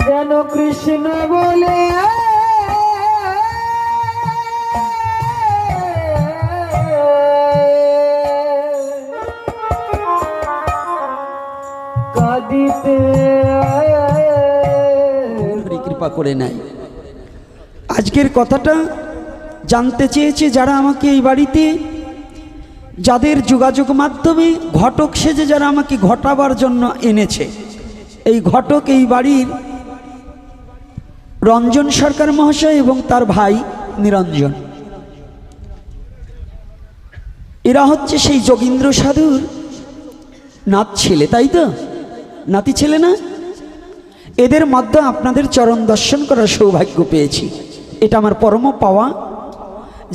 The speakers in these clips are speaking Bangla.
যেন কৃষ্ণ বলে কাঁদিতে কৃপা করে নাই। আজকের কথাটা জানতে চেয়েছে যারা আমাকে এই বাড়িতে, যাদের যোগাযোগ মাধ্যমে ঘটক সেজে যারা আমাকে ঘটাবার জন্য এনেছে। এই ঘটক এই বাড়ির রঞ্জন সরকার মহাশয় এবং তার ভাই নিরঞ্জন। এরা হচ্ছে সেই যোগীন্দ্র সাধুর নাত ছেলে, তাই তো? নাতি ছেলে না? এদের মধ্যে আপনাদের চরণ দর্শন করার সৌভাগ্য পেয়েছি। এটা আমার পরম পাওয়া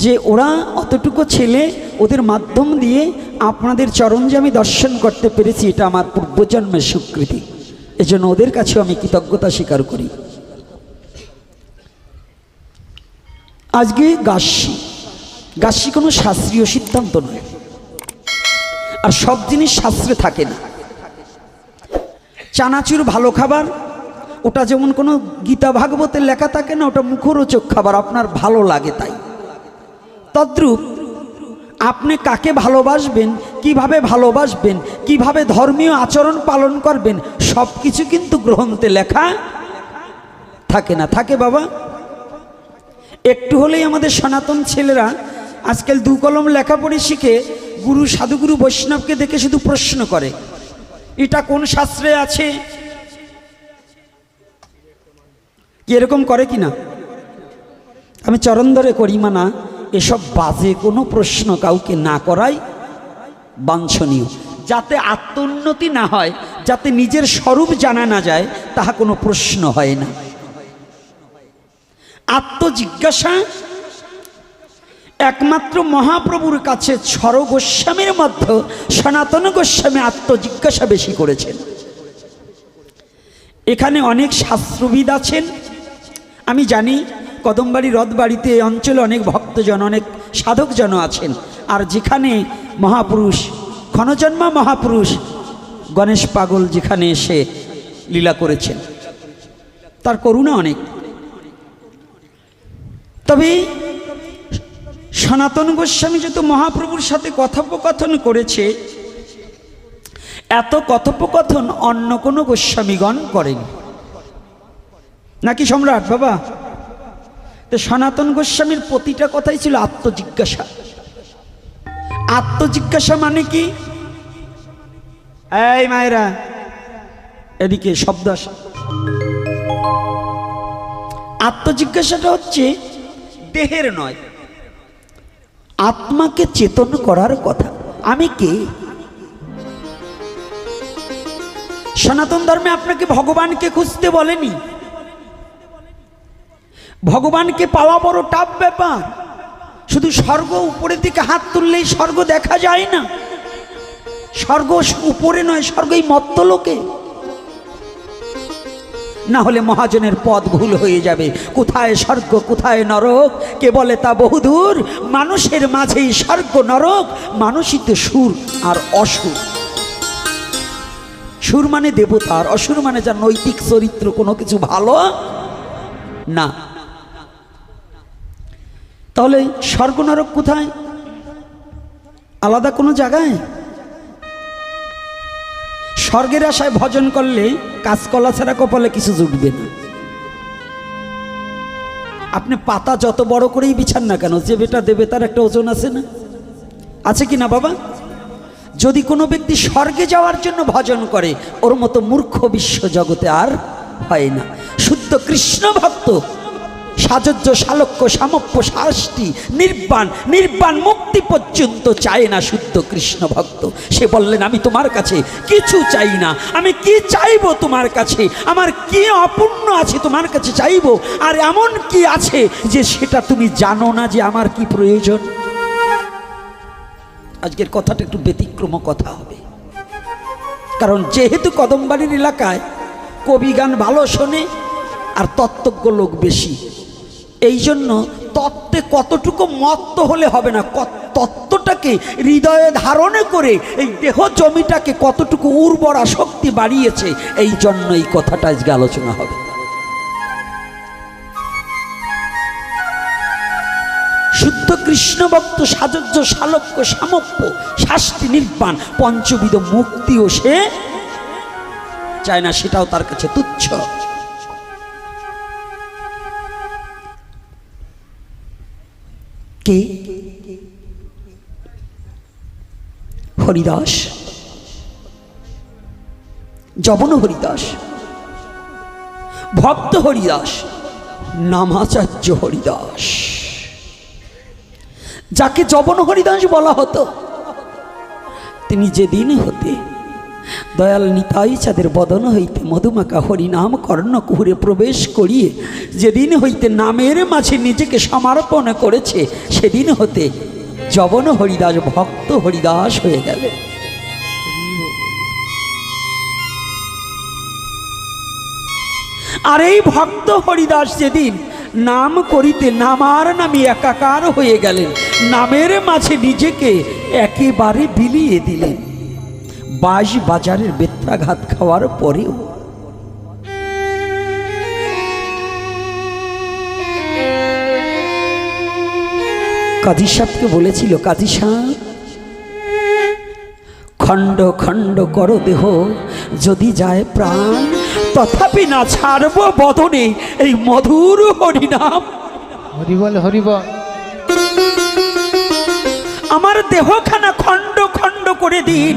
যে ওরা অতটুকু ছেলে, ওদের মাধ্যম দিয়ে আপনাদের চরণ যে আমি দর্শন করতে পেরেছি, এটা আমার পূর্বজন্মের স্বীকৃতি। এজন্য ওদের কাছেও আমি কৃতজ্ঞতা স্বীকার করি। আজকে গাছি কোনো শাস্ত্রীয় সিদ্ধান্ত নয়, আর সব জিনিস শাস্ত্রে থাকে না। চানাচুর ভালো খাবার, ওটা যেমন কোনো গীতা ভাগবতের লেখা থাকে না, ওটা মুখরোচক খাবার, আপনার ভালো লাগে তাই। তদ্রূপ আপনি কাকে ভালোবাসবেন, কিভাবে ধর্মীয় আচরণ পালন করবেন, সব কিছু কিন্তু গ্রন্থে লেখা থাকে না। থাকে বাবা? একটু হলেই আমাদের সনাতন ছেলেরা আজকাল দু কলম লেখাপড়ি শিখে গুরু, সাধুগুরু, বৈষ্ণবকে দেখে শুধু প্রশ্ন করে, এটা কোন শাস্ত্রে আছে? কি এরকম করে কিনা? আমি চরণ ধরে করি মানা, এসব বাজে কোনো প্রশ্ন কাউকে না করাই বাঞ্ছনীয়। যাতে আত্মোন্নতি না হয়, যাতে নিজের স্বরূপ জানা না যায়, তাহা কোনো প্রশ্ন হয় না। আত্মজিজ্ঞাসা একমাত্র মহাপ্রভুর কাছে ছর গোস্বামীর মধ্যে সনাতন গোস্বামী আত্মজিজ্ঞাসা বেশি করেছেন। এখানে অনেক শাস্ত্রবিদ আছেন, আমি জানি কদমবাড়ি রথবাড়িতে এই অঞ্চলে অনেক ভক্তজন, অনেক সাধকজন আছেন। আর যেখানে মহাপুরুষ, ক্ষণজন্মা মহাপুরুষ গণেশ পাগল যেখানে এসে লীলা করেছেন, তার করুণা অনেক। তবে সনাতন গোস্বামী যত মহাপ্রভুর সাথে কথোপকথন করেছে, এত কথোপকথন অন্য কোনো গোস্বামীগণ করেন নাকি সম্রাট বাবা? তো সনাতন গোস্বামীর প্রতিটা কথাই ছিল আত্মজিজ্ঞাসা। আত্মজিজ্ঞাসা মানে কি? এই মায়েরা এদিকে শব্দ আসে। আত্মজিজ্ঞাসাটা হচ্ছে দেহের নয়, আত্মাকে চেতন করার কথা। আমি কে? সনাতন ধর্মে আপনাকে ভগবানকে খুঁজতে বলেনি। ভগবানকে পাওয়া বড় টাফ ব্যাপার। শুধু স্বর্গ উপরের দিকে হাত তুললেই স্বর্গ দেখা যায় না। স্বর্গ উপরে নয়, স্বর্গ এই মর্ত্যলোকে। না হলে মহাজনের পদ ভুল হয়ে যাবে। কোথায় স্বর্গ কোথায় নরক, কে বলে তা বহুদূর। মানুষের মাঝেই স্বর্গ নরক, মানুষই তো সুর আর অসুর। সুর মানে দেবতা, আর অসুর মানে যার নৈতিক চরিত্র কোনো কিছু ভালো না। তাহলে স্বর্গ নরক কোথায়? আলাদা কোনো জায়গায়? স্বর্গের আশায় ভজন করলে কাঁচকলা ছাড়া কপালে কিছু জুটবে না। আপনি পাতা যত বড় করেই বিছান না কেন, যে বেটা দেবে তার একটা ওজন আছে না? আছে কি না বাবা? যদি কোনো ব্যক্তি স্বর্গে যাওয়ার জন্য ভজন করে, ওর মতো মূর্খ বিশ্ব জগতে আর হয় না। শুদ্ধ কৃষ্ণ ভক্ত সাজজ্য সালক্য সামপ্য শাস্তি নির্বাণ মুক্তি পর্যন্ত চায় না শুদ্ধ কৃষ্ণ ভক্ত। সে বললেন আমি তোমার কাছে কিছু চাই না, আমি কি চাইবো তোমার কাছে? আমার কি অপূর্ণ আছে তোমার কাছে চাইবো? আর এমন কি আছে যে সেটা তুমি জানো না যে আমার কি প্রয়োজন? আজকের কথাটা একটু ব্যতিক্রম কথা হবে, কারণ যেহেতু কদমবাড়ির এলাকায় কবি গান ভালো শোনে আর তত্ত্বজ্ঞ লোক বেশি, এই জন্য তত্ত্বে কতটুকু মত্ত হলে হবে না, তত্ত্বটাকে হৃদয়ে ধারণে করে এই দেহ জমিটাকে কতটুকু উর্বরা শক্তি বাড়িয়েছে, এই জন্য এই কথাটা আজকে আলোচনা হবে। শুদ্ধ কৃষ্ণ ভক্ত সাজজ্য শালক্য সামপ্য শাস্তি নির্বাণ পঞ্চবিধ মুক্তিও সে চায় না, সেটাও তার কাছে তুচ্ছ। কে? হরিদাস, জবন হরিদাস, ভক্ত হরিদাস, নামাচার্য হরিদাস, যাকে জবন হরিদাস বলা হতো। তিনি যেদিন হতে দয়াল নিতাই চাঁদের বদন হইতে মধুমাকা হরিনাম কর্ণকুহুরে প্রবেশ করিয়ে যেদিন হইতে নামের মাঝে নিজেকে সমর্পণ করেছে, সেদিন হতে জবন হরিদাস ভক্ত হরিদাস হয়ে গেল। আর এই ভক্ত হরিদাস যেদিন নাম করিতে নামার নামে একাকার হয়ে গেলেন, নামের মাঝে নিজেকে একেবারে বিলিয়ে দিলেন, বাঁশ বাজারের বেত্রাঘাত খাওয়ার পরেও কাজী সাহেবকে বলেছিল, কাজী সাহেব খণ্ড খণ্ড করো দেহ যদি যায় প্রাণ, তথাপি না ছাড়ব বদনে এই মধুর হরিনাম। হরিবল হরিবল। আমার দেহখানা খণ্ড খণ্ড করে দিন,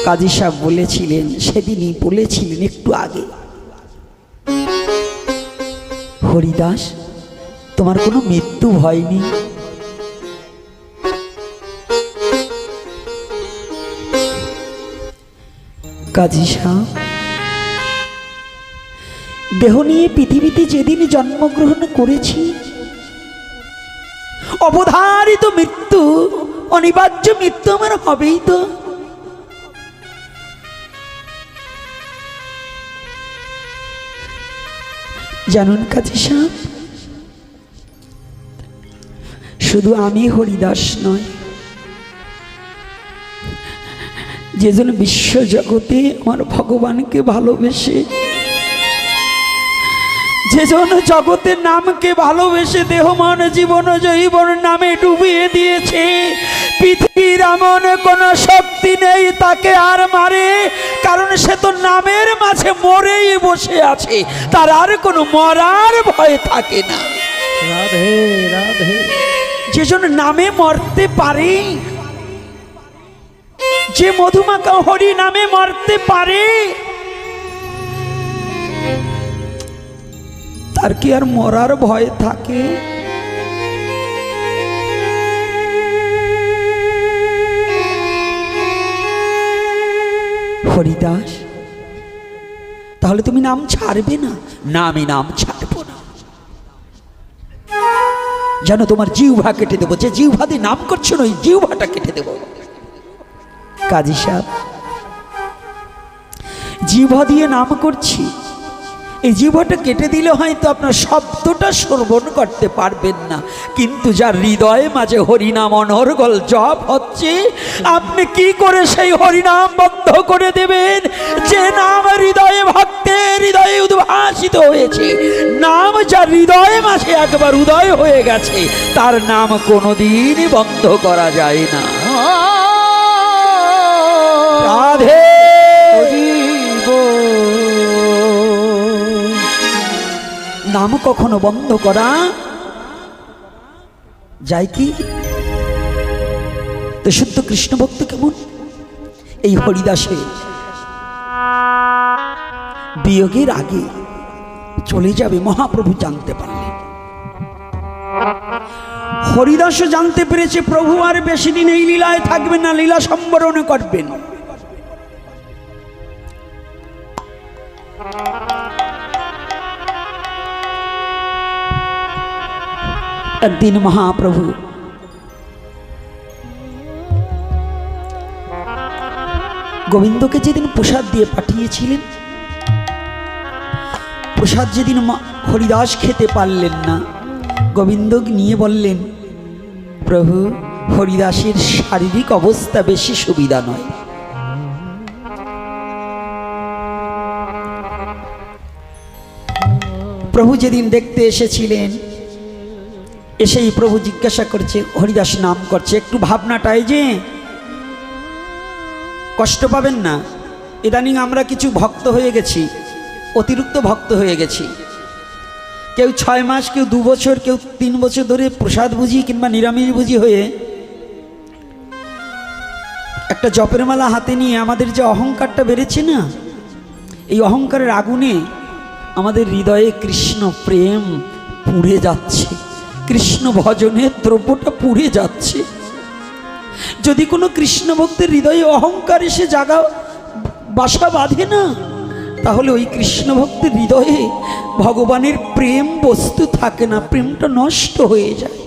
কাজী সাহেব বলেছিলেন, সেদিনই বলেছিলেন একটু আগে, হরিদাস তোমার কোনো মৃত্যু হয়নি। কাজী সাহেব দেহ নিয়ে পৃথিবীতে যেদিন জন্মগ্রহণ করেছি, অবধারিত মৃত্যু, অনিবার্য মৃত্যু আমার হবেই তো। জানুন কাজী সাহেব, শুধু আমি হরিদাস নয়, যেজন বিশ্ব জগতে আমার ভগবানকে ভালোবেসে, যেজন জগতের নামকে ভালোবেসে দেহ মন জীবন জৈবন নামে ডুবিয়ে দিয়েছে, পৃথিবীর এমন কোন শক্তি নেই তাকে আর মারে, কারণ সে তো নামের মাঝে মরেই বসে আছে, তার আর কোনো মরার ভয় থাকে না। রাধে রাধে। যেজন নামে মরতে পারে, যে মধুমাকা হরি নামে মরতে পারে, তার কি আর মরার ভয় থাকে? হরিদাস তাহলে তুমি নাম ছাড়বে না? না, আমি নাম ছাড়বো না। যেন তোমার জিহ্বা কেটে দেবো, যে জিহ্বা দিয়ে নাম করছো না, ওই জিহ্বাটা কেটে দেবো। কাজী সাহেব জিহ্বা দিয়ে নাম করছি, এই জিহ্বাটা কেটে দিলে হয়তো আপনার শব্দটা শ্রবণ করতে পারবেন না, কিন্তু যার হৃদয়ে মাঝে হরিনাম অনর্গল জপ হচ্ছে, আপনি কি করে সেই হরিনাম বন্ধ করে দেবেন? যে নাম হৃদয়ে ভক্তের হৃদয়ে উদ্ভাসিত হয়েছে, নাম যার হৃদয়ে মাঝে একবার উদয় হয়ে গেছে, তার নাম কোনোদিন বন্ধ করা যায় না। রাধে নাম কখনো বন্ধ করা যায় কি? তো শুদ্ধ কৃষ্ণ ভক্ত কেমন? এই হরিদাসে বিয়োগের আগে চলে যাবে মহাপ্রভু জানতে পারলেন। হরিদাসও জানতে পেরেছে প্রভু আর বেশি দিন এই লীলায় থাকবেন না, লীলা সম্বরণ করবেন। একদিন মহাপ্রভু গোবিন্দকে যেদিন প্রসাদ দিয়ে পাঠিয়েছিলেন, প্রসাদ যেদিন হরিদাস খেতে পারলেন না, গোবিন্দ নিয়ে বললেন, প্রভু হরিদাসের শারীরিক অবস্থা বেশি সুবিধা নয়, প্রভু যেদিন দেখতে এসেছিলেন, এসেই প্রভু জিজ্ঞাসা করছে, হরিদাস নাম করছে, একটু ভাবনাটাই যে কষ্ট পাবেন না। ইদানিং আমরা কিছু ভক্ত হয়ে গেছি, অতিরিক্ত ভক্ত হয়ে গেছি। কেউ 6 মাস, কেউ 2 বছর, কেউ 3 বছর ধরে প্রসাদ বুঝি কিংবা নিরামিষ বুঝি হয়ে একটা জপের মালা হাতে নিয়ে আমাদের যে অহংকারটা বেড়েছে না, এই অহংকারের আগুনে আমাদের হৃদয়ে কৃষ্ণ প্রেম পুড়ে যাচ্ছে, কৃষ্ণ ভজনের দ্রব্যটা পুড়ে যাচ্ছে। যদি কোনো কৃষ্ণ ভক্তের হৃদয়ে অহংকার এসে জাগা বাসা বাঁধে না, তাহলে ওই কৃষ্ণ ভক্তের হৃদয়ে ভগবানের প্রেম বস্তু থাকে না, প্রেমটা নষ্ট হয়ে যায়।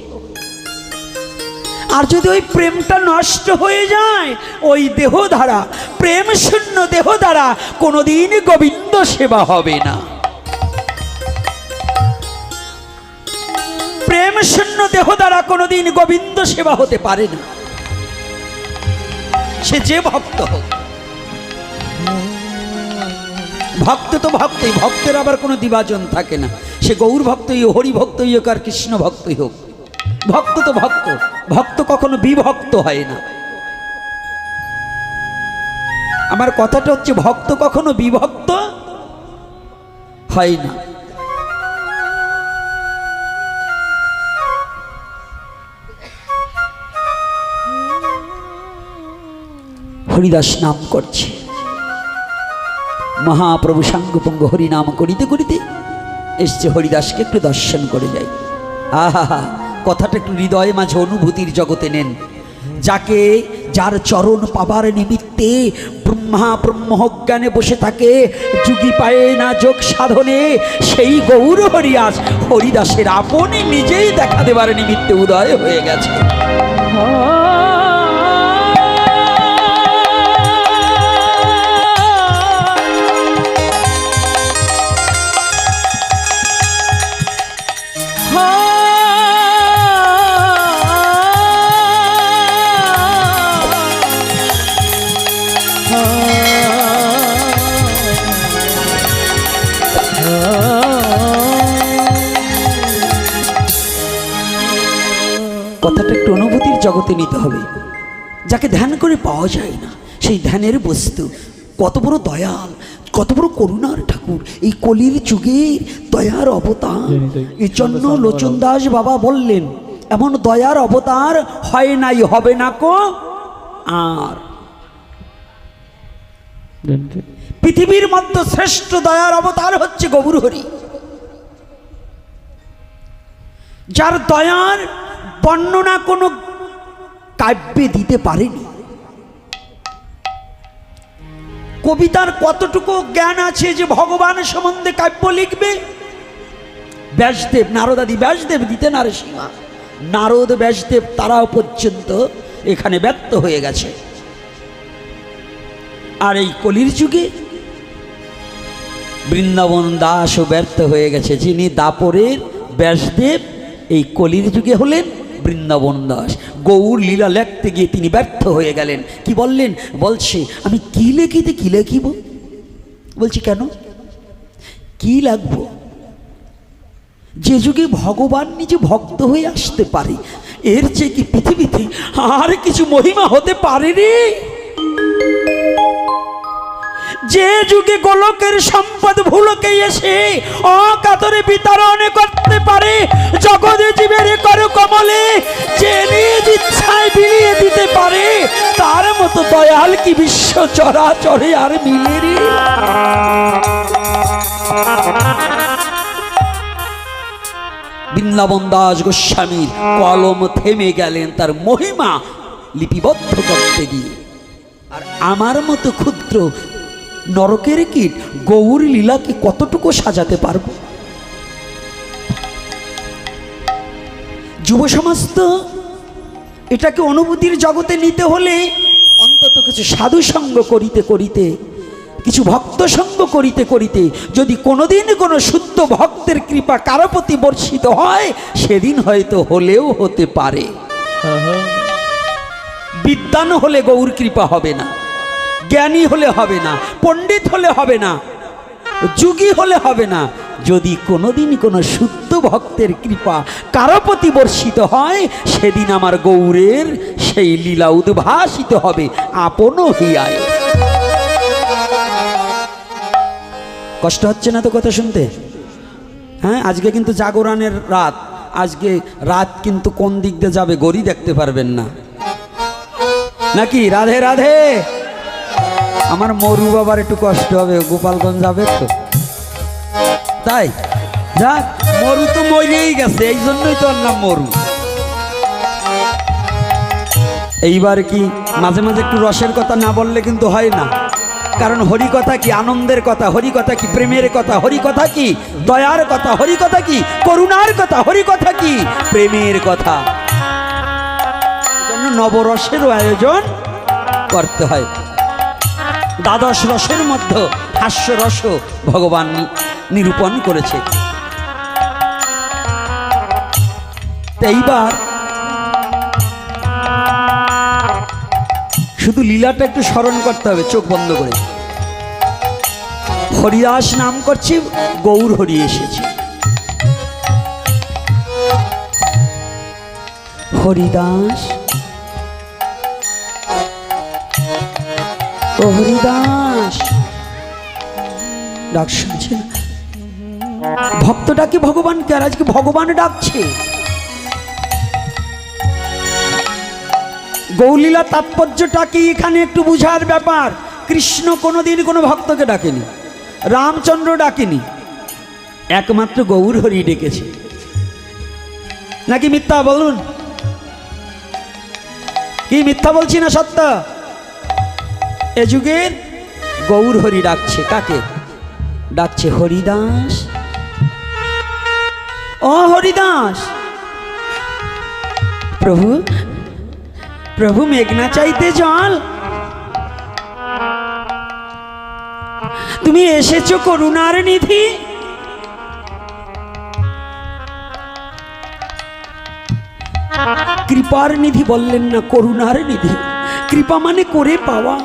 আর যদি ওই প্রেমটা নষ্ট হয়ে যায়, ওই দেহ দ্বারা, প্রেম শূন্য দেহ দ্বারা কোনোদিন গোবিন্দ সেবা হবে না। প্রেম শূন্য দেহ দ্বারা কোনোদিন গোবিন্দ সেবা হতে পারে না, সে যে ভক্ত হোক। ভক্ত তো ভক্তই, ভক্তের আবার কোনো বিভাজন থাকে না, সে গৌর ভক্তই হোক, হরি ভক্তই হোক, আর কৃষ্ণ ভক্তই হোক। ভক্ত তো ভক্ত, ভক্ত কখনো বিভক্ত হয় না। আমার কথাটা হচ্ছে, ভক্ত কখনো বিভক্ত হয় না। হরিদাস নাম করছে, মহাপ্রভু সাঙ্গপঙ্গ হরি নাম করিতে করিতে এসছে, হরিদাসকে একটু দর্শন করে যাই। আহা, কথাটা একটু হৃদয়ে মাঝে অনুভূতির জগতে নেন। যাকে, যার চরণ পাবার নিমিত্তে ব্রহ্মা ব্রহ্মজ্ঞানে বসে থাকে, যুগী পায় না যোগ সাধনে, সেই গৌর হরিদাস, হরিদাসের আপনি নিজেই দেখা দেবার নিমিত্তে উদয় হয়ে গেছে। কথাটা একটু অনুভূতির জগতে নিতে হবে। যাকে ধ্যান করে পাওয়া যায় না, সেই ধ্যানের বস্তু কত বড় দয়াল, কত বড় করুণার ঠাকুর, এই কলির যুগের দয়ার অবতার। এই জন্য লোচন দাস বাবা বললেন, এমন দয়ার অবতার হয় নাই, হবে না কো আর। পৃথিবীর মধ্যে শ্রেষ্ঠ দয়ার অবতার হচ্ছে গৌর হরি, যার দয়ার বর্ণনা কোনো কাব্যে দিতে পারেনি। কবিতার কতটুকু জ্ঞান আছে যে ভগবান সম্বন্ধে কাব্য লিখবে? ব্যাসদেব, নারদাদি ব্যাসদেব দিতে নারে সীমা, নারদ ব্যাসদেব তারাও পর্যন্ত এখানে ব্যর্থ হয়ে গেছে। আর এই কলির যুগে বৃন্দাবন দাসও ব্যর্থ হয়ে গেছে। যিনি দাপরের ব্যাসদেব, এই কলির যুগে হলেন বৃন্দাবন দাস। গৌর লীলা লিখতে গিয়ে তিনি ব্যর্থ হয়ে গেলেন। কি বললেন? বলছে, আমি কি লিখিতে কি লিখিব? বলছি কেন, কি লাগবো? যে যুগে ভগবান নিজে ভক্ত হয়ে আসতে পারে, এর চেয়ে কি পৃথিবীতে আর কিছু মহিমা হতে পারে রে? যে যুগে গোলকের সম্পদ ভুলকে এসে অকাতরে বিতরণ করতে পারে, জগতে জীবের কর কমলে যে নিজ ইচ্ছায় বিলিয়ে দিতে পারে, তার মতো দয়াল কি বিশ্ব চরাচরে আর মিলে রে? বৃন্দাবন দাস গোস্বামীর কলম থেমে গেলেন তার মহিমা লিপিবদ্ধ করতে গিয়ে। আর আমার মতো ক্ষুদ্র নরকের কীট গৌর লীলাকে কতটুকু সাজাতে পারবো? যুব সমাজ তো এটাকে অনুভূতির জগতে নিতে হলে অন্তত কিছু সাধু সঙ্গ করিতে করিতে, কিছু ভক্ত সঙ্গ করিতে করিতে যদি কোনোদিন কোনো শুদ্ধ ভক্তের কৃপা কারো প্রতি বর্ষিত হয়, সেদিন হয়তো হলেও হতে পারে। বিদ্বান হলে গৌর কৃপা হবে না, জ্ঞানী হলে হবে না, পণ্ডিত হলে হবে না, যুগী হলে হবে না, যদি কোনোদিন কোনো শুদ্ধ ভক্তের কৃপা কারো প্রতি বর্ষিত হয়, সেদিন আমার গৌরের সেই লীলা উদ্ভাসিত হবে আপন হিয়ায়। কষ্ট হচ্ছে না তো কথা শুনতে? হ্যাঁ, আজকে কিন্তু জাগরণের রাত। আজকে রাত কিন্তু কোন দিক দিয়ে যাবে গড়ি দেখতে পারবেন না, নাকি? রাধে রাধে। আমার মরু বাবার একটু কষ্ট হবে, গোপালগঞ্জ যাবে তো, তাই যাক। মরু তো মরেই গেছে, এই জন্যই তো নাম মরু। এইবার কি মাঝে মাঝে একটু রসের কথা না বললে কিন্তু হয় না, কারণ হরি কথা কি আনন্দের কথা, হরি কথা কি প্রেমের কথা, হরি কথা কি দয়ার কথা, হরি কথা কি করুণার কথা, হরি কথা কি প্রেমের কথা। জন্য নবরসেরও আয়োজন করতে হয়। দ্বাদশ রসের মধ্যে হাস্য রস ভগবান নিরূপণ করেছে। এইবার শুধু লীলাটা একটু স্মরণ করতে হবে চোখ বন্ধ করে। হরিদাস নাম করছি, গৌর হরি এসেছে। হরিদাস, ও হরিদাস ডাক শুনছে। ভক্ত ডাকে ভগবানকে, আর আজকে ভগবান ডাকছে। গৌলীলা তাৎপর্যটা কি এখানে একটু বুঝার ব্যাপার। কৃষ্ণ কোনোদিন কোনো ভক্তকে ডাকেনি, রামচন্দ্র ডাকেনি, একমাত্র গৌর হরি ডেকেছে। নাকি মিথ্যা বলুন? কি মিথ্যা বলছি না সত্য? এ যুগের গৌর হরি ডাকছে। কাকে ডাকছে? হরিদাস, ও হরিদাস। প্রভু, প্রভু মেঘনা চাইতে জল, তুমি এসেছো করুণার নিধি। কৃপার নিধি বললেন না, করুণার নিধি। কৃপা মানে করে পাওয়া।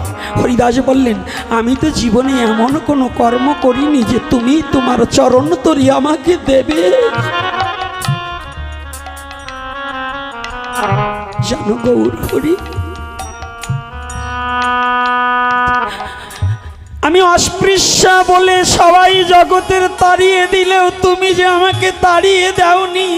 হরিদাস বললেন, আমি তো জীবনে এমন কোনো কর্ম করিনি যে তুমি তোমার চরণ তরি আমাকে দেবে। জানো গৌর হরি, আমি অস্পৃশ্যা বলে সবাই জগতের তাড়িয়ে দিলেও তুমি যে আমাকে তাড়িয়ে দাওনি।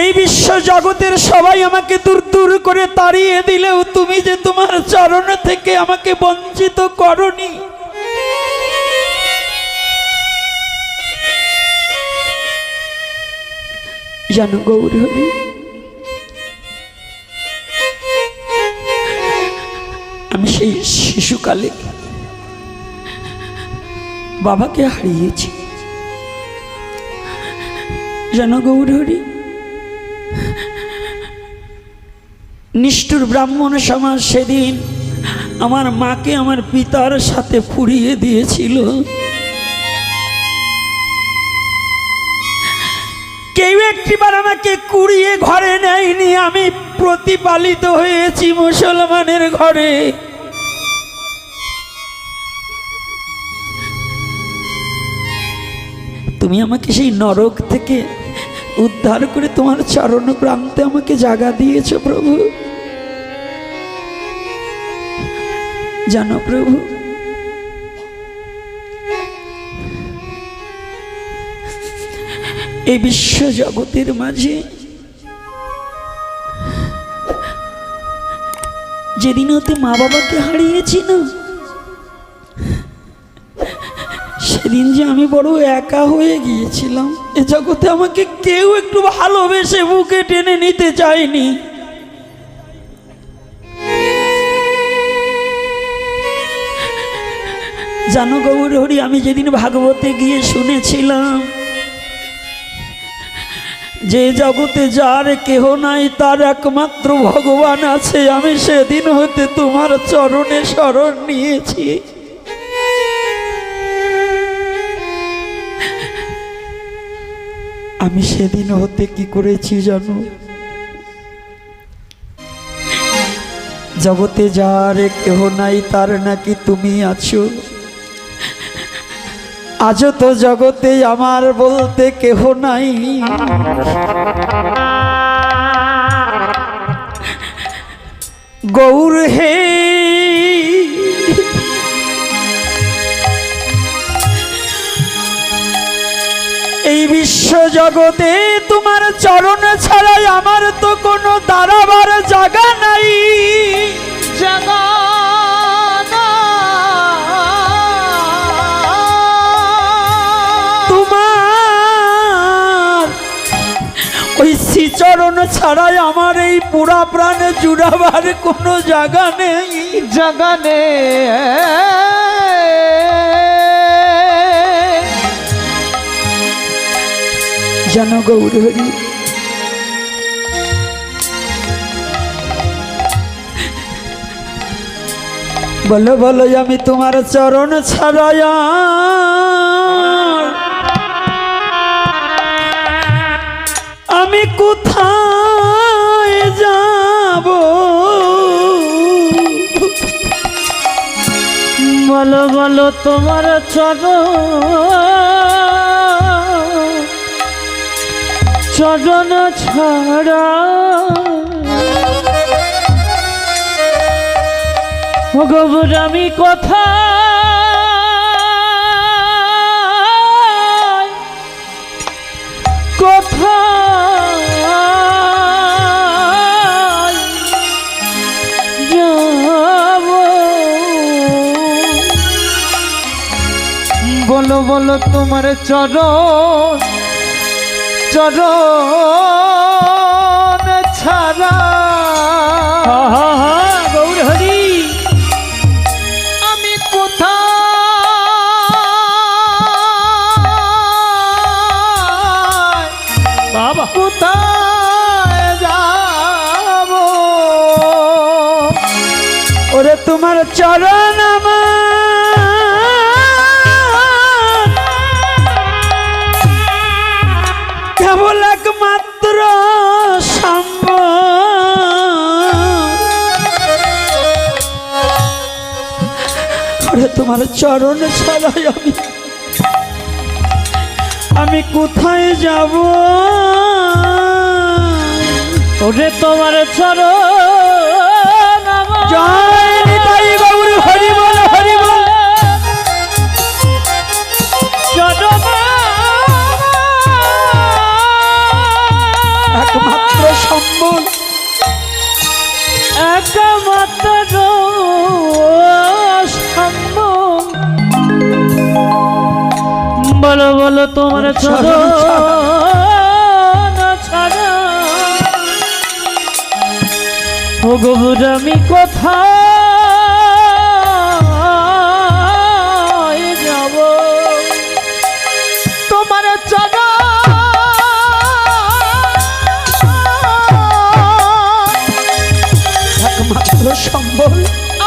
এই বিশ্ব জগতের সবাই আমাকে দূর দূর করে তাড়িয়ে দিলেও তুমি যে তোমার চরণ থেকে আমাকে বঞ্চিত করনি। জানো গৌর হরি, আমি সেই শিশুকালে বাবাকে হারিয়েছি। জানো গৌর হরি, নিষ্ঠুর ব্রাহ্মণ সমাজ সেদিন আমার মাকে আমার পিতার সাথে পুড়িয়ে দিয়েছিল। কেউ একটিবার আমাকে কুড়িয়ে ঘরে নেয়নি। আমি প্রতিপালিত হয়েছি মুসলমানের ঘরে। তুমি আমাকে সেই নরক থেকে উদ্ধার করে তোমার চরণ প্রান্তে আমাকে জাগা দিয়েছো প্রভু। জানো প্রভু, এই বিশ্ব জগতের মাঝে যেদিন হতে মা বাবাকে হারিয়েছি না, সেদিন যে আমি বড় একা হয়ে গিয়েছিলাম। এ জগতে আমাকে কেউ একটু ভালোবেসে বুকে টেনে নিতে চায়নি। জানো গৌর হরি, আমি যেদিন ভাগবতে গিয়ে শুনেছিলাম যে জগতে যার কেহ নাই তার একমাত্র ভগবান আছে, আমি সেদিন হতে তোমার চরণে শরণ নিয়েছি। আমি সেদিন হতে কি করেছি জানো? জগতে যার কেহ নাই তার নাকি তুমি আছো। আজও তো জগতে আমার বলতে কেহ নাই, গৌর হে এই বিশ্ব জগতে তোমার চরণ ছাড়াই আমার তো কোনো দাঁড়াবার জায়গা নাই। জাগা তোমার ওই শ্রীচরণ ছাড়াই আমার এই পুরা প্রাণে জুড়াবার কোনো জায়গা নেই। জগনে জানো গৌর হরি, বলো বলো আমি তোমার চরণ ছাড়াই আমি কোথায় যাব? বলো বলো তোমার চরণ ছাড়া ও গৌর আমি কোথায় কোথায় যাব? বলো বলো তোমার চরণ ছাড়া গৌর হরি আমি কোথায় বাবা কোথায় যাব? ওরে তোমার চরণ আমার কেবল একমাত্র ওরে তোমার চরণ ছাড়াই আমি কোথায় যাব? ওরে তোমার চরণ জয় নিতাই গৌর হরি বল হরি বল। একমাত্র সম্বল একমাত্র সম্বল বলো বলো তোমার চরণ ছাড়া ও গৌর আমি কোথায় যাব? তোমার একমাত্র সম্বল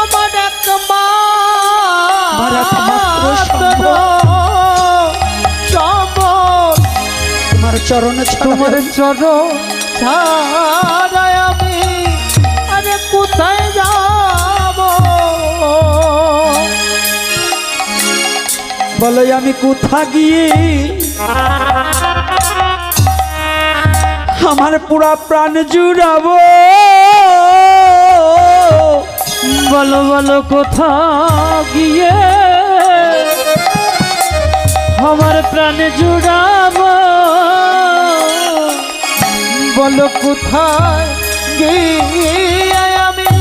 আমার একমাত্র সম্বল তোমার চরণ তোমার চরণ ছাড়াই আমি আরে কোথায় যাব? বলো আমি কোথা গিয়ে আমার পুরা প্রাণ জুড়াবো? বলো বলো কোথা গিয়ে আমার প্রাণে জুড়াবো? বলো কোথায় গিয়ে আমি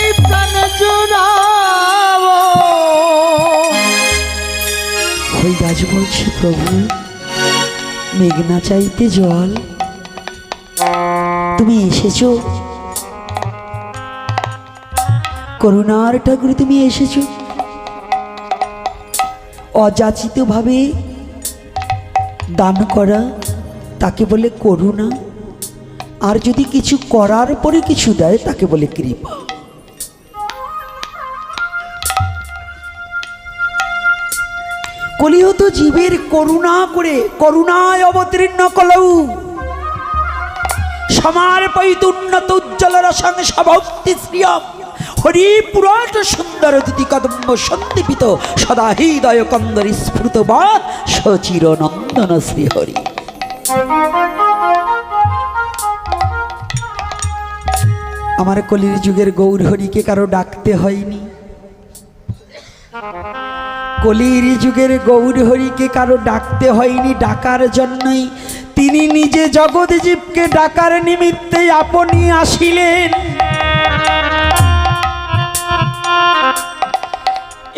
এই প্রাণে জুড়াবো? ওই গাছ বলছে প্রভু মেঘনা চাইতে জল, তুমি এসেছো করুণার ঠাকুর, তুমি এসেছো অযাচিত ভাবে দান করা তাকে বলে করুণা, আর যদি কিছু করার পরে কিছু দেয় তাকে বলে কৃপা। কলিহত জীবের করুণা করে করুণায় অবতীর্ণ কলৌ সমার পৈতুন্নত উজ্জ্বল রসং সভক্তি শ্রিয়ম হরি পুরাট সুন্দর দিতি কদম্ব সন্দীপিত সদা হৃদয় কন্দর স্ফুত বা সচির নন্দন শ্রীহরি। আমার কলির যুগের গৌর হরিকে কারো ডাকতে হয়নি, কলির যুগের গৌর হরিকে কারো ডাকতে হয়নি। ডাকার জন্যই তিনি নিজে জগৎ জীবকে ডাকার নিমিত্তে আপনি আসিলেন।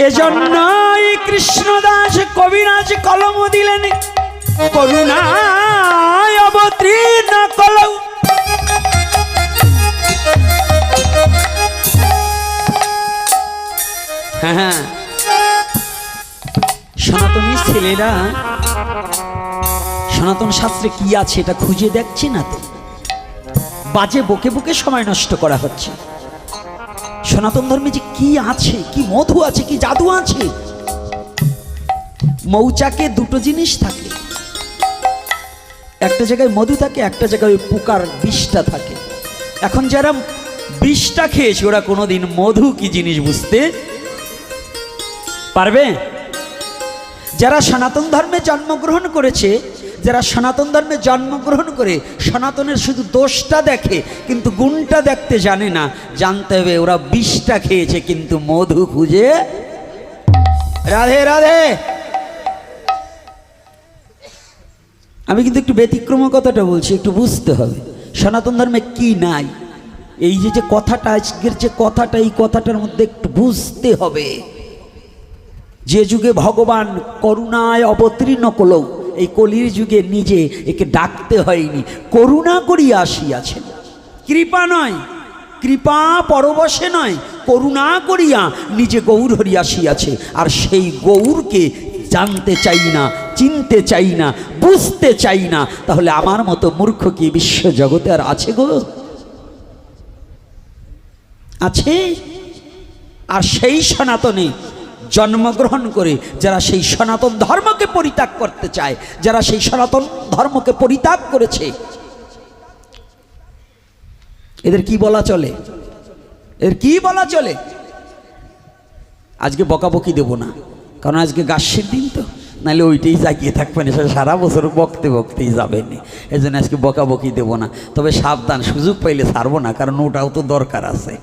এজন্যই কৃষ্ণদাস কবিরাজ কলম দিলেন, করুণায় অবতীর্ণ কলম। হ্যাঁ, সনাতনী ছেলেরা সনাতন শাস্ত্রে কি আছে এটা খুঁজে দেখছি না তো, বাজে বকে বকে সময় নষ্ট করা হচ্ছে। সনাতন ধর্মে যে কি আছে, কি মধু আছে, কি জাদু আছে। মৌচাকে দুটো জিনিস থাকে, একটা জায়গায় মধু থাকে, একটা জায়গায় ওই পোকার বিষটা থাকে। এখন যারা বিষটা খেয়েছে ওরা কোনোদিন মধু কি জিনিস বুঝতে পারবে? যারা সনাতন ধর্মে জন্মগ্রহণ করেছে, যারা সনাতন ধর্মে জন্মগ্রহণ করে সনাতনের শুধু দোষটা দেখে কিন্তু গুণটা দেখতে জানে না, জানতে হবে ওরা বিষটা খেয়েছে কিন্তু মধু খুঁজে। রাধে রাধে। আমি কিন্তু একটু ব্যতিক্রম কথাটা বলছি, একটু বুঝতে হবে সনাতন ধর্মে কি নাই। এই যে কথাটা আজকের যে কথাটা, এই কথাটার মধ্যে একটু বুঝতে হবে। যে যুগে ভগবান করুণায় অবতীর্ণ করল, এই কলির যুগে নিজে একে ডাকতে হয়নি, করুণা করিয়া আসিয়াছেন। কৃপা নয়, কৃপা পরবশে নয়, করুণা করিয়া নিজে গৌর হরি আসিয়াছে। আর সেই গৌরকে জানতে চাই না, চিনতে চাই না, বুঝতে চাই না, তাহলে আমার মতো মূর্খ কি বিশ্ব জগতে আর আছে গো? আছে? আর সেই সনাতনে জন্মগ্রহণ করে যারা সেই সনাতন ধর্মকে পরিত্যাগ করতে চায়, যারা সেই সনাতন ধর্মকে পরিত্যাগ করেছে, এদের কি বলা চলে? এর কি বলা চলে? আজকে বকাবকি দেব না, কারণ আজকে গাছের দিন তো, নাহলে ওইটাই জাগিয়ে থাকবেন, সারা বছর বকতে বকতেই যাবেন। এই জন্য আজকে বকাবকি দেব না। তবে সাবধান, সুযোগ পাইলে ছাড়বো না, কারণ ওটাও তো দরকার আছে।